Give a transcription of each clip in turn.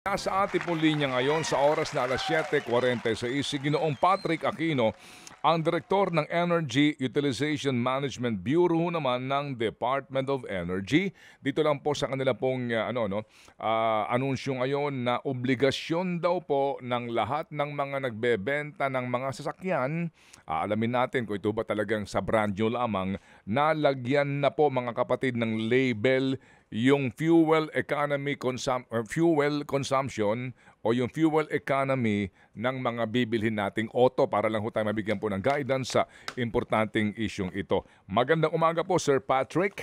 Nasa ating pong linya ngayon sa oras na alas 7:46 si Ginoong Patrick Aquino, ang Direktor ng Energy Utilization Management Bureau naman ng Department of Energy. Dito lang po sa kanila pong anunsyo ngayon na obligasyon daw po ng lahat ng mga nagbebenta ng mga sasakyan. Alamin natin kung ito ba talagang sa brand new lamang, nalagyan na po mga kapatid ng label yung fuel consumption o yung fuel economy ng mga bibilhin nating auto para lang ho tayo mabigyan po ng guidance sa importanteng isyong ito. Magandang umaga po, Sir Patrick.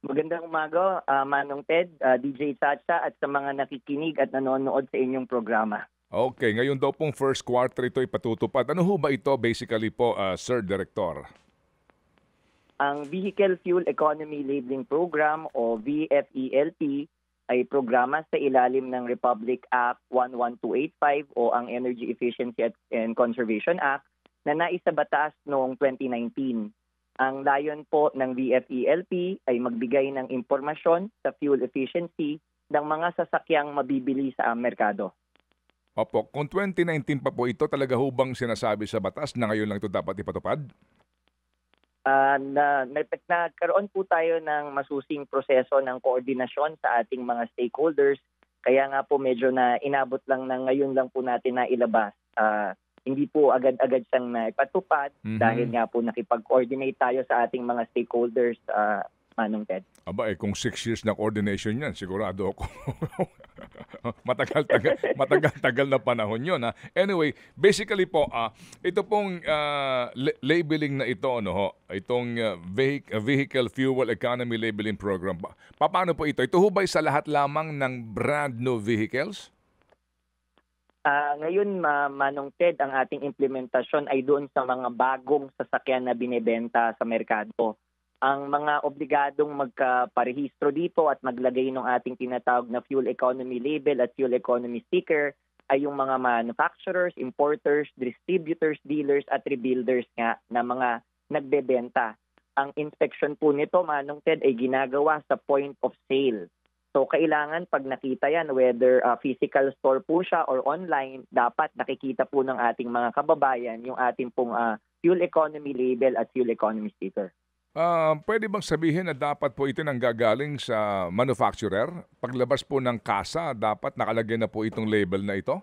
Magandang umaga, Manong Ted, DJ Chacha at sa mga nakikinig at nanonood sa inyong programa. Okay, ngayon daw pong first quarter ito ipatutupad. Ano ho ba ito basically po, Sir Director? Ang Vehicle Fuel Economy Labeling Program o VFELP ay programa sa ilalim ng Republic Act 11285 o ang Energy Efficiency and Conservation Act na naisabatas noong 2019. Ang layon po ng VFELP ay magbigay ng impormasyon sa fuel efficiency ng mga sasakyang mabibili sa merkado. Opo, kung 2019 pa po ito, talaga hubang sinasabi sa batas na ngayon lang ito dapat ipatupad? Nagkaroon po tayo ng masusing proseso ng koordinasyon sa ating mga stakeholders. Kaya nga po medyo na inabot lang na ngayon lang po natin na ilabas. Hindi po agad-agad siyang naipatupad dahil nga po nakipag-coordinate tayo sa ating mga stakeholders, Manong Ted. Aba kung 6 years na coordination yan, sigurado ako. matagal na panahon yun. Anyway, basically po, ito pong labeling na ito, itong Vehicle Fuel Economy Labeling Program. Paano po ito? Ito hubay sa lahat lamang ng brand new vehicles? Ngayon, Manong Ted, ang ating implementasyon ay doon sa mga bagong sasakyan na binebenta sa merkado. Ang mga obligadong magkaparehistro dito at maglagay ng ating tinatawag na fuel economy label at fuel economy sticker ay yung mga manufacturers, importers, distributors, dealers at rebuilders nga na mga nagbebenta. Ang inspection po nito, Manong Ted, ay ginagawa sa point of sale. So kailangan pag nakita yan, whether physical store po siya or online, dapat nakikita po ng ating mga kababayan yung ating pong fuel economy label at fuel economy sticker. Pwede bang sabihin na dapat po ito nanggagaling sa manufacturer? Paglabas po ng kasa, dapat nakalagay na po itong label na ito?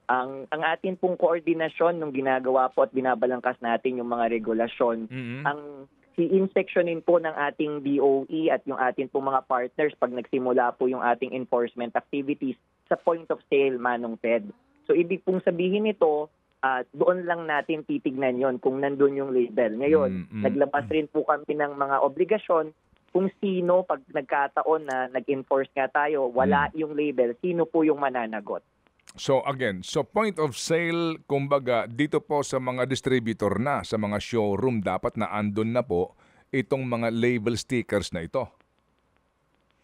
Ang atin pong koordinasyon nung ginagawa po at binabalangkas natin yung mga regulasyon, ang i-inspectionin po ng ating DOE at yung atin pong mga partners pag nagsimula po yung ating enforcement activities sa point of sale, Manong Ted. So ibig pong sabihin nito, doon lang natin titignan yon kung nandun yung label. Ngayon, naglabas rin po kami ng mga obligasyon kung sino, pag nagkataon na nag-enforce nga tayo, wala yung label, sino po yung mananagot. So again, point of sale, kumbaga, dito po sa mga distributor na, sa mga showroom, dapat na andun na po itong mga label stickers na ito.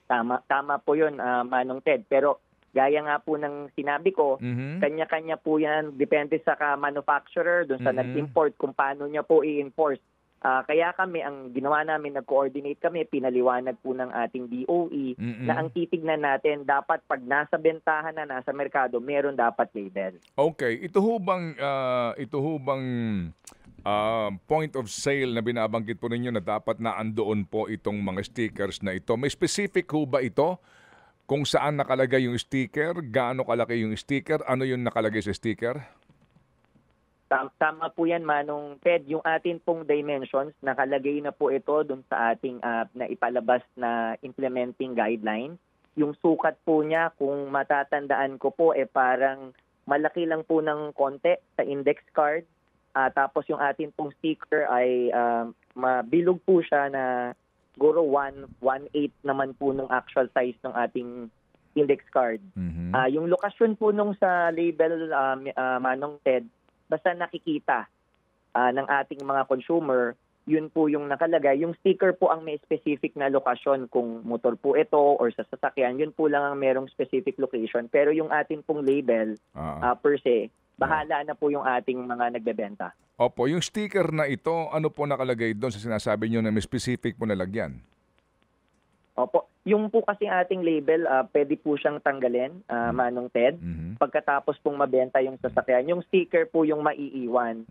Tama po yun, Manong Ted. Pero gaya nga po ng sinabi ko, kanya-kanya po yan, depende sa manufacturer, dun sa nag-import, kung paano niya po i-enforce. Kaya kami, ang ginawa namin, nag-coordinate kami, pinaliwanag po ng ating DOE na ang titignan natin, dapat pag nasa bentahan na, nasa merkado, meron dapat label. Okay, ito hubang point of sale na binabanggit po ninyo na dapat na andoon po itong mga stickers na ito. May specific ho ba ito? Kung saan nakalagay yung sticker, gaano kalaki yung sticker, ano yung nakalagay sa sticker? Tama po yan, Manong Ted. Yung atin pong dimensions, nakalagay na po ito dun sa ating na ipalabas na implementing guideline. Yung sukat po niya, kung matatandaan ko po, parang malaki lang po ng konti sa index card. Tapos yung atin pong sticker ay mabilog po siya na siguro 1/8 naman po ng actual size ng ating index card. Yung lokasyon po nung sa label, Manong Ted, basta nakikita ng ating mga consumer, yun po yung nakalagay. Yung sticker po ang may specific na lokasyon. Kung motor po ito or sa sasakyan, yun po lang ang merong specific location. Pero yung ating pong label, per se, bahala na po yung ating mga nagbebenta. Opo, yung sticker na ito, ano po nakalagay doon sa sinasabi nyo na may specific po na lagyan? Opo. Yung po kasi ating label, pwede po siyang tanggalin, Manong Ted. Pagkatapos pong mabenta yung sasakyan, yung sticker po yung maiiwan.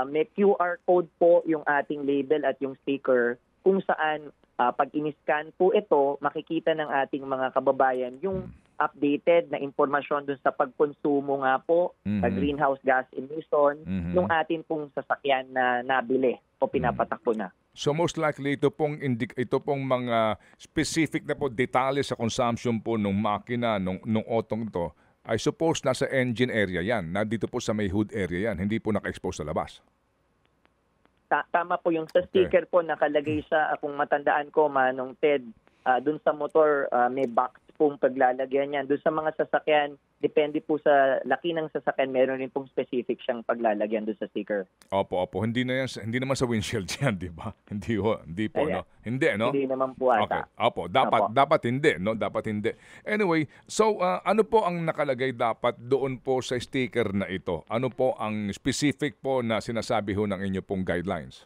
May QR code po yung ating label at yung sticker kung saan pag in-scan po ito, makikita ng ating mga kababayan yung updated na impormasyon dun sa pagkonsumo nga po sa greenhouse gas emission ng atin pong sasakyan na nabili o pinapatakbo na. So most likely ito pong mga specific na po detalye sa consumption po ng makina nung otong to, I suppose nasa engine area yan. Nandito po sa may hood area yan. Hindi po naka-expose sa labas. Tama po yung sa sticker po nakalagay sa kung matandaan ko Manong Ted, dun sa motor may box pong paglalagyan yan. Dun sa mga sasakyan, depende po sa laki ng sasakyan, meron rin pong specific siyang paglalagyan dun sa sticker. Opo. Hindi naman sa windshield yan, di ba? Hindi po, no? Hindi, no? Hindi naman po ata. Okay. Opo, dapat hindi, no? Dapat hindi. Anyway, so ano po ang nakalagay dapat doon po sa sticker na ito? Ano po ang specific po na sinasabi ho ng inyo pong guidelines?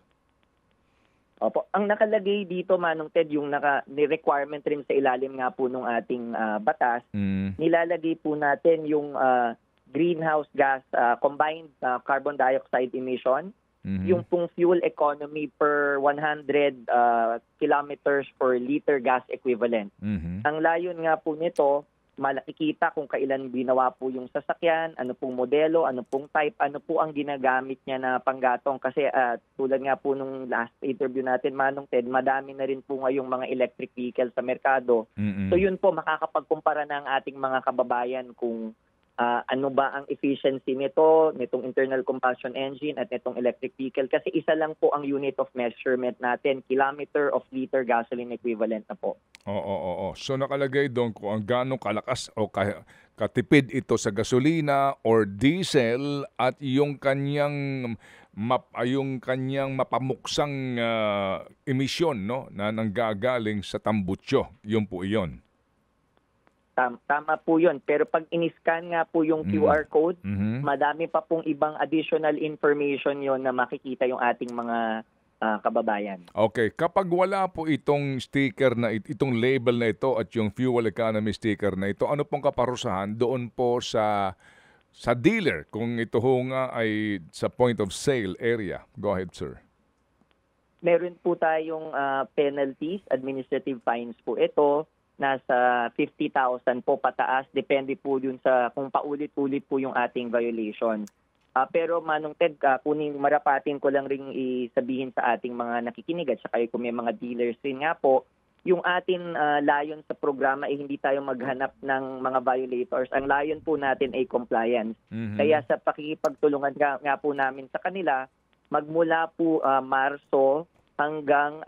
Opo. Ang nakalagay dito, Manong Ted, yung ni-requirement rin sa ilalim nga po ng ating batas, nilalagay po natin yung greenhouse gas combined carbon dioxide emission, yung pong fuel economy per 100 kilometers per liter gas equivalent. Ang layon nga po nito, makikita kung kailan ginawa po yung sasakyan, ano pong modelo, ano pong type, ano po ang ginagamit niya na panggatong. Kasi tulad nga po nung last interview natin, Manong Ted, madami na rin po ngayong mga electric vehicles sa merkado. So yun po, makakapagkumpara na ang ating mga kababayan kung ano ba ang efficiency nitong internal combustion engine at nitong electric vehicle. Kasi isa lang po ang unit of measurement natin, kilometer of liter gasoline equivalent na po. Oo. So nakalagay doon kung ang gaano kalakas o katipid ito sa gasolina or diesel at yung kanyang mapamuksang emisyon, no, na nanggagaling sa tambutso. Yun po iyon. Tama po yun. Pero pag in-scan nga po yung QR code, madami pa pong ibang additional information yon na makikita yung ating mga kababayan. Okay. Kapag wala po itong sticker na itong label na ito at yung fuel economy sticker na ito, ano pong kaparusahan doon po sa dealer kung ito ho nga ay sa point of sale area? Go ahead, sir. Meron po tayong penalties, administrative fines po ito. Nasa 50,000 po pataas. Depende po yun sa kung paulit-ulit po yung ating violation. Pero Manong Ted, marapatin ko lang ring isabihin sa ating mga nakikinig at saka kung may mga dealers rin nga po, yung atin layon sa programa ay hindi tayo maghanap ng mga violators. Ang layon po natin ay compliance. Kaya sa pakikipagtulungan nga po namin sa kanila, magmula po Marso hanggang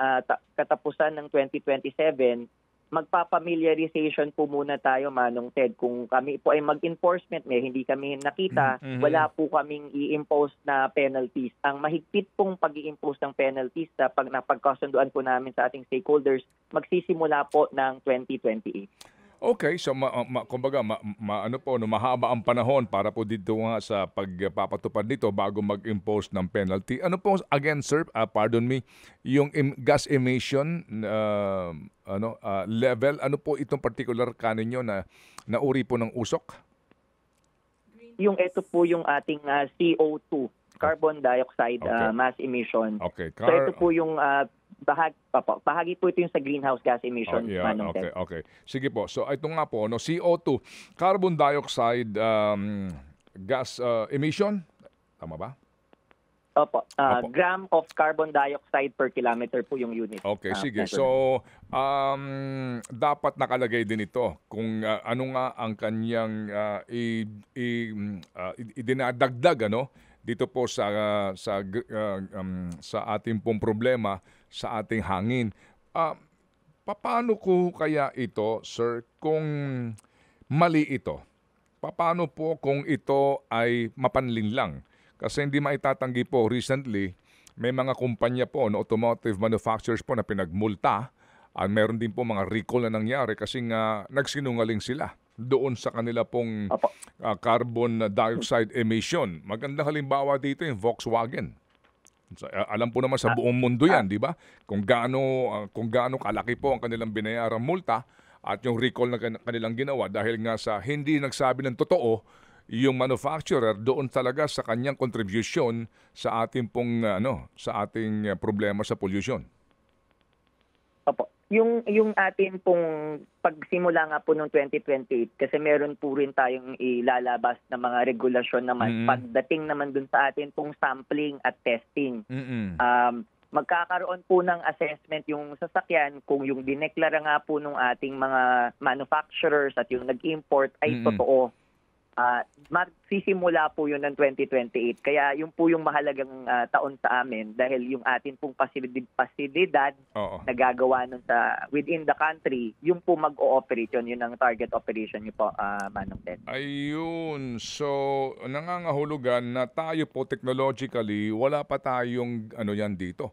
katapusan ng 2027, magpapamiliarization po muna tayo, Manong Ted. Kung kami po ay mag-enforcement, hindi kami nakita, wala po kaming i-impose na penalties. Ang mahigpit pong pag-i-impose ng penalties pag napagkasunduan po namin sa ating stakeholders, magsisimula po ng 2028. Okay, so kumbaga mahaba ang panahon para po dito nga sa pagpapatupad nito bago mag-impose ng penalty. Ano po again, sir, pardon me, yung gas emission level, ano po itong particular kaninyo na uri po ng usok? Yung ito po yung ating CO2, carbon dioxide mass emission. Okay. So ito po yung bahagi po ito yung sa greenhouse gas emission. Okay. Sige po. So ito nga po, CO2, carbon dioxide gas emission. Tama ba? Opo. Gram of carbon dioxide per kilometer po yung unit. Okay, sige. So dapat nakalagay din ito kung ano nga ang kanyang idinadagdag dito po sa ating pong problema sa ating hangin. Paano ko kaya ito, sir, kung mali ito? Paano po kung ito ay mapanlinlang? Kasi hindi maitatanggi po, recently, may mga kumpanya po, automotive manufacturers po na pinagmulta. Meron din po mga recall na nangyari kasi nga nagsinungaling sila doon sa kanila pong carbon dioxide emission. Magandang halimbawa dito yung Volkswagen. Alam po naman sa buong mundo 'yan, 'di ba? Kung gaano kalaki po ang kanilang binayarang multa at yung recall na kanilang ginawa dahil nga sa hindi nagsabi ng totoo yung manufacturer doon talaga sa kanyang contribution sa ating pong sa ating problema sa pollution. Opo. Yung atin pong pagsimula nga po noong 2028 kasi meron po rin tayong ilalabas na mga regulasyon naman pagdating naman dun sa atin pong sampling at testing. Magkakaroon po ng assessment yung sasakyan kung yung dineklara nga po nung ating mga manufacturers at yung nag-import ay totoo. Magsisimula po yun ng 2028. Kaya yun po yung mahalagang taon sa amin dahil yung atin pong pasilidad na gagawa nun within the country, yung po mag-ooperate yun ang target operation nyo po, Manong Ted. Ayun. So, nangangahulugan na tayo po technologically, wala pa tayong yan dito.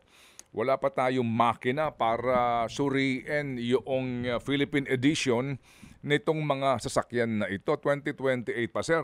Wala pa tayong makina para suriin yung Philippine edition nitong mga sasakyan na ito. 2028 pa, sir.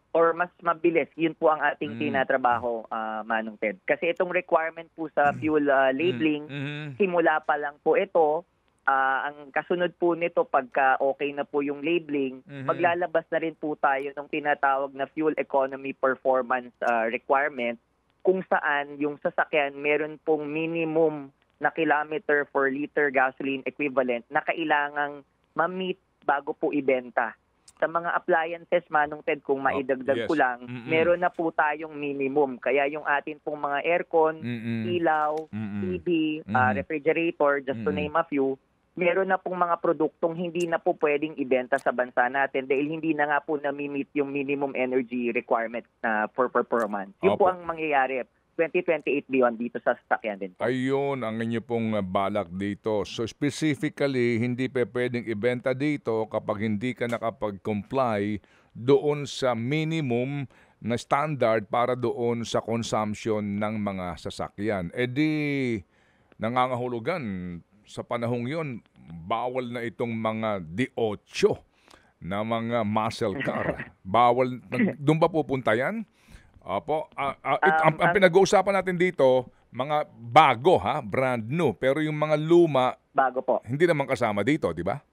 Or mas mabilis, yun po ang ating tinatrabaho, Manong Ted. Kasi itong requirement po sa fuel labeling, simula pa lang po ito. Ang kasunod po nito, pagka okay na po yung labeling, maglalabas na rin po tayo ng tinatawag na fuel economy performance requirement, kung saan yung sasakyan meron pong minimum na kilometer per liter gasoline equivalent na kailangang ma-meet bago po ibenta. Sa mga appliances, Manong Ted, kung maidagdag ko lang, meron na po tayong minimum. Kaya yung atin pong mga aircon, ilaw, TV, refrigerator, just to name a few, meron na pong mga produktong hindi na po pwedeng ibenta sa bansa natin dahil hindi na nga po na-meet yung minimum energy requirement na per month. Yun po ang mangyayari 2028 beyond dito sa sasakyan din po. Ayun ang inyo pong balak dito. So specifically, hindi pwedeng ibenta dito kapag hindi ka nakapag-comply doon sa minimum na standard para doon sa consumption ng mga sasakyan. E di nangangahulugan sa panahong yon, bawal na itong mga D8 na mga muscle car. Bawal. Doon ba pupunta yan? Opo. Ang pinag-uusapan natin dito, mga bago brand new. Pero yung mga luma, bago po. Hindi naman kasama dito, di ba?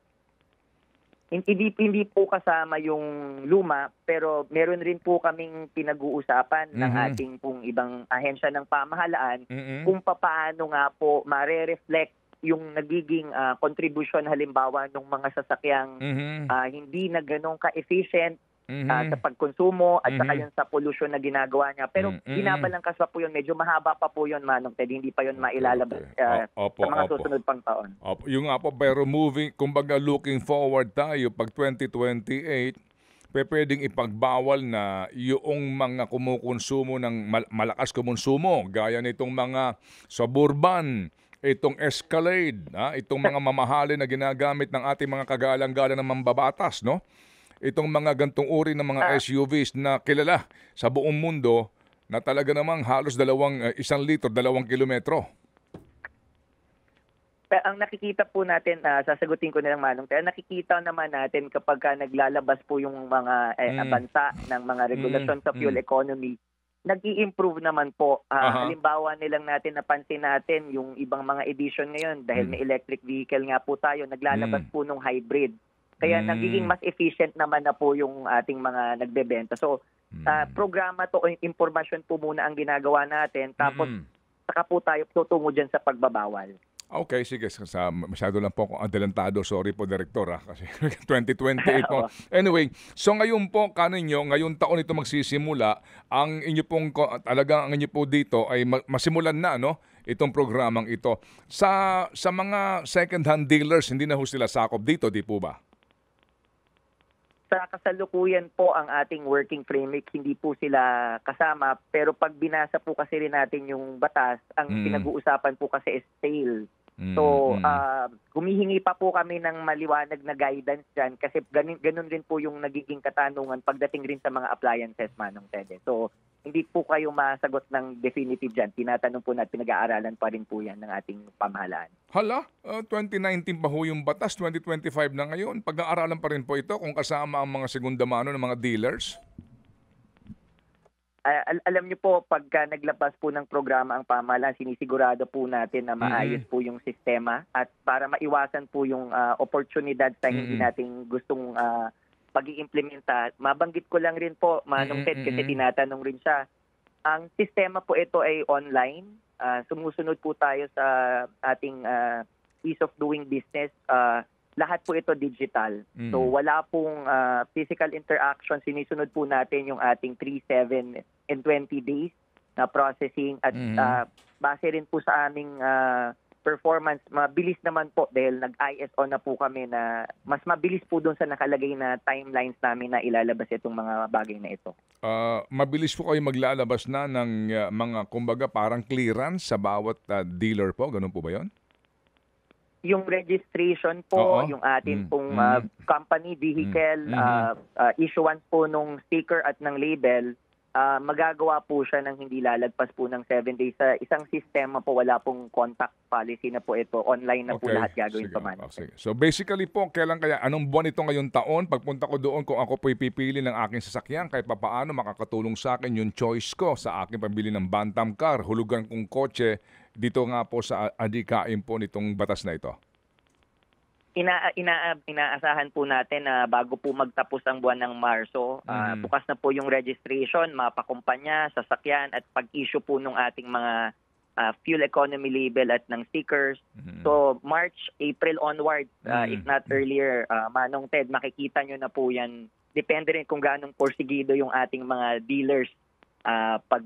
Hindi po kasama yung luma, pero meron rin po kaming pinag-uusapan ng ating pong ibang ahensya ng pamahalaan kung papaano nga po mare-reflect yung nagiging contribution halimbawa ng mga sasakyang hindi na ganun ka-efficient sa pagkonsumo at saka yun sa pollution na ginagawa niya. Pero binabalangkas pa po yun, medyo mahaba pa po yun, Manong Ted, hindi pa yun mailalabas sa mga susunod pang taon. Yung nga po, pero kumbaga looking forward tayo, pag 2028, pwedeng ipagbawal na yung mga kumukonsumo ng malakas kumonsumo, gaya nitong mga Suburban, itong Escalade, itong mga mamahalin na ginagamit ng ating mga kagalang-galang na mambabatas, no? Itong mga gantong uri ng mga SUVs na kilala sa buong mundo na talaga namang halos 1 litro, 2 kilometro. Ang nakikita po natin, sasagutin ko na lang, Manong, pero nakikita naman natin kapag naglalabas po yung mga bansa ng mga regulasyon sa fuel economy, nag-i-improve naman po. Halimbawa nilang natin, napansin natin yung ibang mga edition ngayon dahil may electric vehicle nga po tayo, naglalabas po nung hybrid. Kaya nagiging mas efficient naman na po yung ating mga nagbebenta. So, programa to, impormasyon po muna ang ginagawa natin. Tapos, saka po tayo tutungo dyan sa pagbabawal. Okay, sige. Masyado lang po akong adelantado. Sorry po, Direktor. Kasi 2028 po. Anyway, so ngayon po, ngayong taon ito magsisimula, ang inyo pong, talagang ang inyo po dito ay masimulan na, no? Itong programang ito. Sa mga second-hand dealers, hindi na ho sila sakop dito, di po ba? Sa kasalukuyan po ang ating working framework, hindi po sila kasama. Pero pag binasa po kasi rin natin yung batas, ang pinag-uusapan po kasi is sale. So, humihingi pa po kami ng maliwanag na guidance dyan kasi ganun rin po yung nagiging katanungan pagdating rin sa mga appliances, Manong Ted. So, hindi po kayo masagot ng definitive dyan. Tinatanong po natin, pinag-aaralan pa rin po yan ng ating pamahalaan. Hala, 2019 pa ho yung batas, 2025 na ngayon. Pag-aaralan pa rin po ito kung kasama ang mga segunda mano ng mga dealers? Alam niyo po, pagka naglabas po ng programa ang pamahalaan, sinisigurado po natin na maayos po yung sistema at para maiwasan po yung oportunidad sa hindi nating gustong pag-iimplementa. Mabanggit ko lang rin po, Manong Ted, kasi tinatanong rin siya. Ang sistema po ito ay online. Sumusunod po tayo sa ating ease of doing business. Lahat po ito digital. So wala pong physical interaction. Sinisunod po natin yung ating 3, 7, and 20 days na processing at base rin po sa aming performance, mabilis naman po dahil nag-ISO na po kami na mas mabilis po doon sa nakalagay na timelines namin na ilalabas itong mga bagay na ito. Mabilis po kayo maglalabas na ng mga kumbaga parang clearance sa bawat dealer po? Ganun po ba yun? Yung registration po, yung atin pong company vehicle, issuance po nung sticker at ng label, magagawa po siya ng hindi lalagpas po ng 7 days. Sa isang sistema po, wala pong contact policy na po ito. Online na po lahat gagawin pa man. So basically po, anong buwan ito ngayong taon? Pagpunta ko doon, kung ako po ipipili ng aking sasakyan, kahit papaano makakatulong sa akin yung choice ko sa aking pambili ng bantam car, hulugan kong kotse, dito nga po sa adikain po nitong batas na ito. Inaasahan po natin na bago po magtapos ang buwan ng Marso, bukas na po yung registration, mapakumpanya, sasakyan at pag-issue po ng ating mga fuel economy label at ng stickers. So March, April onwards, if not earlier, Manong Ted, makikita nyo na po yan. Depende rin kung ganong porsigido yung ating mga dealers pag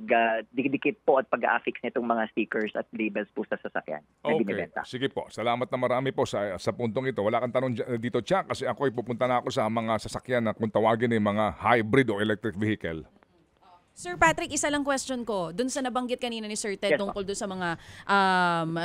dikit po at pag-affix nitong mga stickers at labels po sa sasakyan na binibenta. Sige po. Salamat na marami po sa puntong ito. Wala kang tanong dito, Chuck, kasi ako pupunta na ako sa mga sasakyan na kung tawagin ay mga hybrid o electric vehicle. Sir Patrick, isa lang question ko. Doon sa nabanggit kanina ni Sir Ted tungkol doon sa mga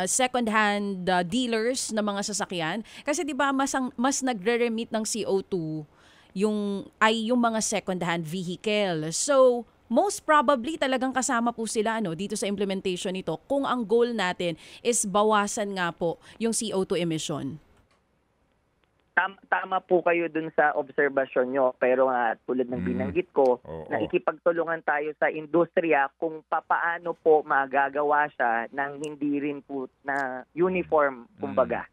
second-hand dealers na mga sasakyan. Kasi di ba mas nagre-remit ng CO2 yung mga second-hand vehicle. So, most probably talagang kasama po sila dito sa implementation nito kung ang goal natin is bawasan nga po yung CO2 emission. Tama po kayo dun sa obserbasyon nyo, pero tulad ng binanggit ko, nakikipagtulungan tayo sa industriya kung papaano po magagawa siya ng hindi rin po na uniform, kumbaga.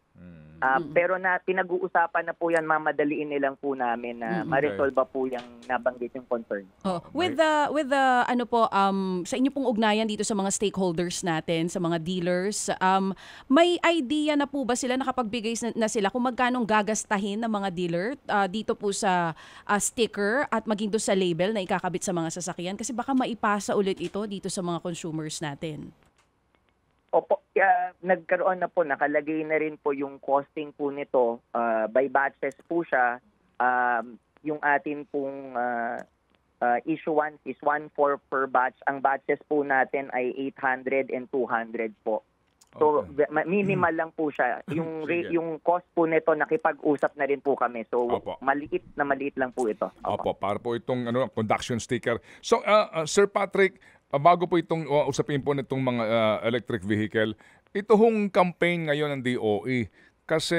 Pero pinag-uusapan na po yan, mamadaliin nilang po namin na ma-resolve po yung nabanggit yung concern. With the sa inyo pong ugnayan dito sa mga stakeholders natin, sa mga dealers, may idea na po ba sila, nakapagbigay na sila kung magkano gagastahin ng mga dealer dito po sa sticker at maging doon sa label na ikakabit sa mga sasakyan? Kasi baka maipasa ulit ito dito sa mga consumers natin. Opo, nagkaroon na po, nakalagay na rin po yung costing po nito. By batches po siya. Yung atin pong issuance is 1.4 per batch. Ang batches po natin ay 800 and 200 po. So minimal lang po siya. Yung cost po nito, nakipag-usap na rin po kami. So maliit lang po ito. Opo, para po itong conduction sticker. So Sir Patrick, bago po itong usapin po nitong mga electric vehicle, ito hong campaign ngayon ng DOE. Kasi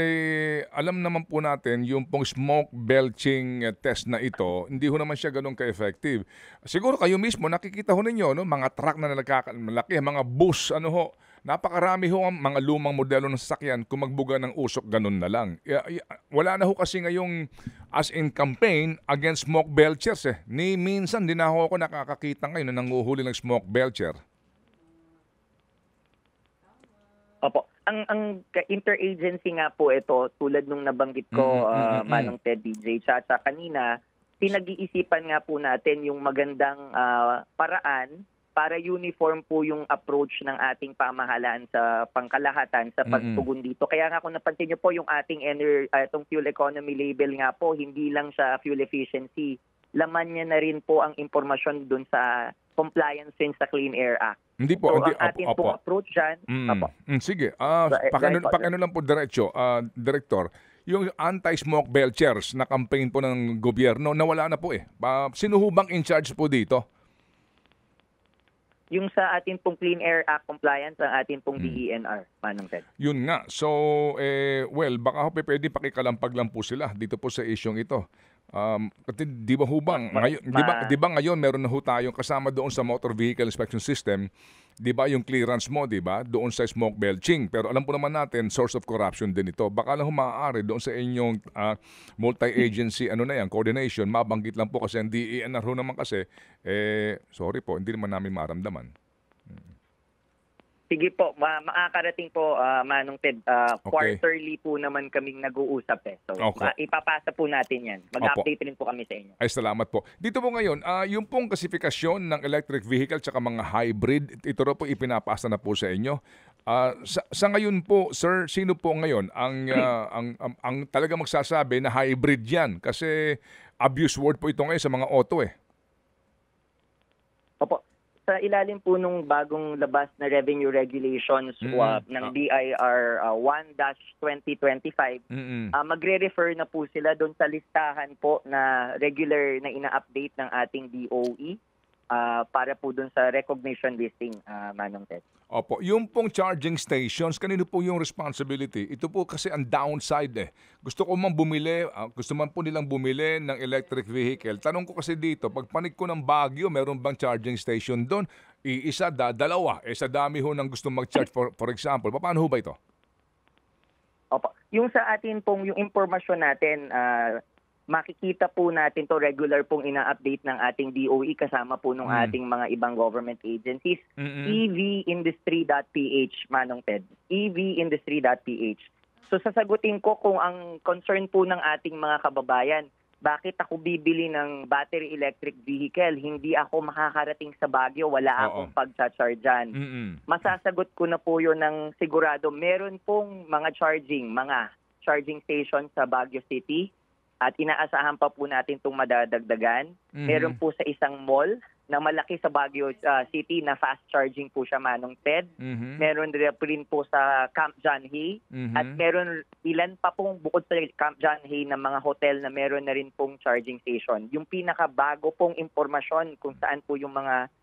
alam naman po natin yung pong smoke belching test na ito, hindi ho naman siya ganun ka-effective. Siguro kayo mismo nakikita ho ninyo, mga truck na malaki, mga bus, napakarami ho ang mga lumang modelo ng sasakyan, kung magbuga ng usok, ganun na lang. Wala na ho kasi ngayong as in campaign against smoke belchers . Ni minsan din na ho ako nakakakita ngayon na nanguhuli ng smoke belcher. Opo. Ang interagency nga po ito, tulad nung nabanggit ko, Manong Ted, DJ Chacha kanina, pinag-iisipan nga po natin yung magandang paraan para uniform po yung approach ng ating pamahalaan sa pangkalahatan sa pagtugon dito. Kaya nga kung napansin nyo po yung ating itong fuel economy label nga po, hindi lang sa fuel efficiency, laman niya na rin po ang impormasyon dun sa compliance din sa Clean Air Act. Ang ating pong approach dyan. Sige, pakano lang po diretso, Director, yung anti-smoke belchers na campaign po ng gobyerno, nawala na po . Sino ho bang in charge po dito? Yung sa ating pong Clean Air Act compliance, ang ating pong DENR, Manong Ted. Yun nga. So, baka pwede pakikalampag lang po sila dito po sa isyong ito. Kasi di ba hubang ngayon, di ba ngayon meron na ho tayong kasama doon sa Motor Vehicle Inspection System, di ba yung clearance mo, di ba? Doon sa smoke belching. Pero alam po naman natin, source of corruption din ito. Baka lang maaari doon sa inyong multi-agency coordination, mabanggit lang po kasi ang DENR ho naman kasi sorry po, hindi naman namin maramdaman. Sige po, makakarating po, Manong Ted. Okay. Quarterly po naman kaming nag-uusap eh. So, Okay. ipapasa po natin yan. Mag-update rin po kami sa inyo. Ay, salamat po. Dito po ngayon, yung pong klasifikasyon ng electric vehicle tsaka mga hybrid, ito rin po ipinapasa na po sa inyo. Sa ngayon po, sir, sino po ngayon ang talaga magsasabi na hybrid yan? Kasi abuse word po ito ngayon sa mga auto eh. Opo. Sa ilalim po nung bagong labas na revenue regulations ng BIR 1-2025, magre-refer na po sila doon sa listahan po na regular na ina-update ng ating DOE para po doon sa recognition listing, Manong Ted. Opo, yung pong charging stations, kanino po yung responsibility? Ito po kasi ang downside eh. Gusto man po nilang bumili ng electric vehicle. Tanong ko kasi dito, pag panik ko ng Baguio, meron bang charging station doon? Iisa, dalawa. Sa dami ho ng gusto mag-charge for example. Paano ho ba ito? Opo. Yung sa atin pong, yung impormasyon natin, makikita po natin to regular pong ina-update ng ating DOE kasama po ng ating mga ibang government agencies. evindustry.ph, Manong Ted. evindustry.ph. So sasagutin ko kung ang concern po ng ating mga kababayan, bakit ako bibili ng battery electric vehicle? Hindi ako makakarating sa Baguio, wala akong pagcha-chargean. Masasagot ko na po yun ng sigurado. Meron pong mga charging station sa Baguio City. At inaasahan pa po natin itong madadagdagan. Meron po sa isang mall na malaki sa Baguio City na fast charging po siya, Manong Ted. Meron rin po sa Camp John Hay. At meron ilan pa pong bukod sa Camp John Hay na mga hotel na meron na rin pong charging station. Yung pinakabago pong impormasyon kung saan po yung mga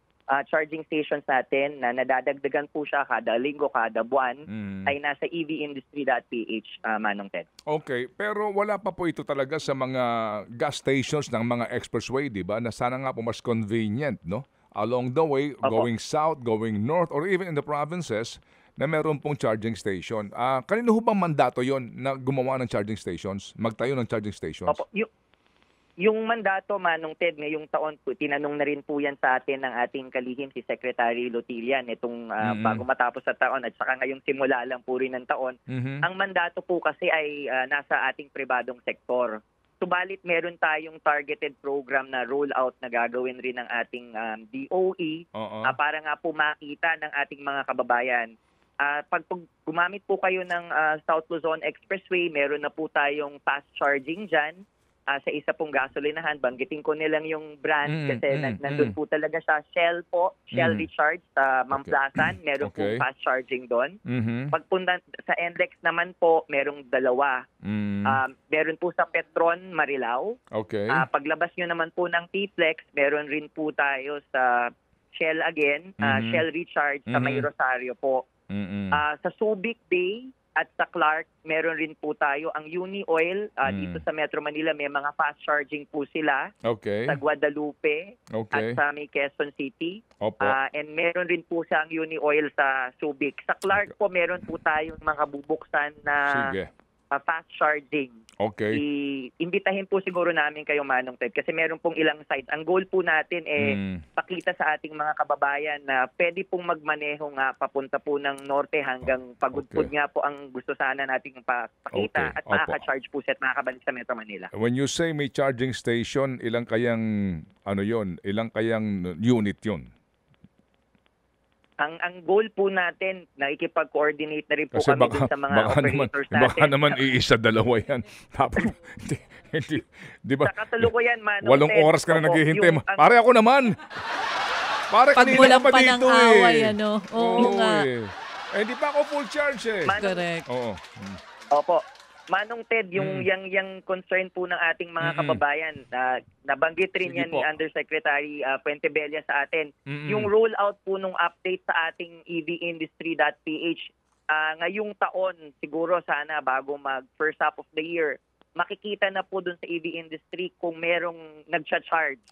charging stations natin na nadadagdagan po siya kada linggo, kada buwan, ay nasa evindustry.ph, Manong Ted. Okay, pero wala pa po ito talaga sa mga gas stations ng mga expressway, di ba? Na sana nga po mas convenient, no? Along the way, going south, going north, or even in the provinces, na meron pong charging station. Kanino ho bang mandato yon na gumawa ng charging stations? Magtayo ng charging stations? Opo. Yung mandato, Manong Ted, ngayong taon po, tinanong na rin po yan sa atin ng ating kalihim si Secretary Lotilian itong bago matapos sa taon at saka ngayong simula lang po rin ng taon. Ang mandato po kasi ay nasa ating pribadong sektor. Subalit meron tayong targeted program na rollout na gagawin rin ng ating DOE para nga po makita ng ating mga kababayan. Pag gumamit po kayo ng South Luzon Expressway, meron na po tayong fast charging dyan. Sa isa pong gasolinahan, banggitin ko nilang yung brand kasi nandun po talaga siya. Shell po, Shell Recharge sa Mamplasan, meron po fast charging doon. Pagpunta sa NLEX naman po, merong dalawa. Meron po sa Petron, Marilao. Paglabas nyo naman po ng T-Flex, meron rin po tayo sa Shell again, Shell Recharge sa May Rosario po. Sa Subic Bay, at sa Clark, meron rin po tayo ang Uni Oil. Dito sa Metro Manila, may mga fast charging po sila. Sa Guadalupe at sa may Quezon City. And meron rin po siya ang Uni Oil sa Subic. Sa Clark po, meron po tayong mga bubuksan na fast charging. Imbitahin po siguro namin kayo, Manong Ted, kasi meron pong ilang sites. Ang goal po natin pakita sa ating mga kababayan na pwede pong magmaneho nga papunta po ng norte hanggang Pagudpud nga po ang gusto sana nating pakita at makaka-charge po at makakabalik sa Metro Manila. When you say may charging station, ilang kayang ilang kayang unit yon? Ang goal po natin, nakikipag-coordinate na rin po kami dun sa mga operators natin. Baka naman iisa, dalawa yan. Tapos, di ba? Sa kasalukuyan, Manong 8 oras ka na naghihintay. Pare ako naman! Pare kanina pa dito away, Oo nga. Hindi pa ako full charge eh. Correct. Opo. Manong Ted, yung concern po ng ating mga kababayan, nabanggit rin yan ni Undersecretary Puentebella sa atin. Yung rollout po nung update sa ating evindustry.ph, ngayong taon, siguro sana bago mag first half of the year, makikita na po dun sa EV industry kung merong nagcha-charge.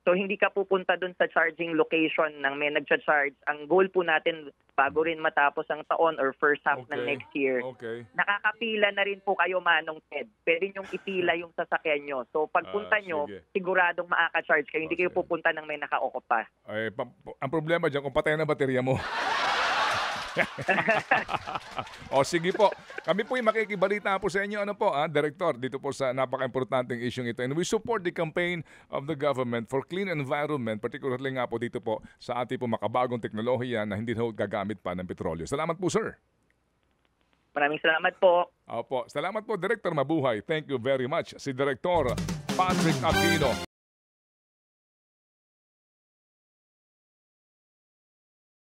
So hindi ka pupunta dun sa charging location ng may nagcha-charge. Ang goal po natin bago rin matapos ang taon or first half ng next year, nakakapila na rin po kayo, Manong Ted. Pwede nyong ipila yung sasakyan nyo. So pagpunta nyo, siguradong makaka-charge kayo. Hindi kayo pupunta ng may naka-oco pa. Ay, ang problema dyan, kung patay na baterya mo. O sige po, kami po yung makikibalita po sa inyo, Director, dito po sa napaka-importanting issue ito. And we support the campaign of the government for clean environment, particularly nga po dito po sa ating po makabagong teknolohiya na hindi na gagamit pa ng petrolyo. Salamat po, sir. Maraming salamat po. Opo, salamat po, Director. Mabuhay. Thank you very much. Si Director Patrick Aquino.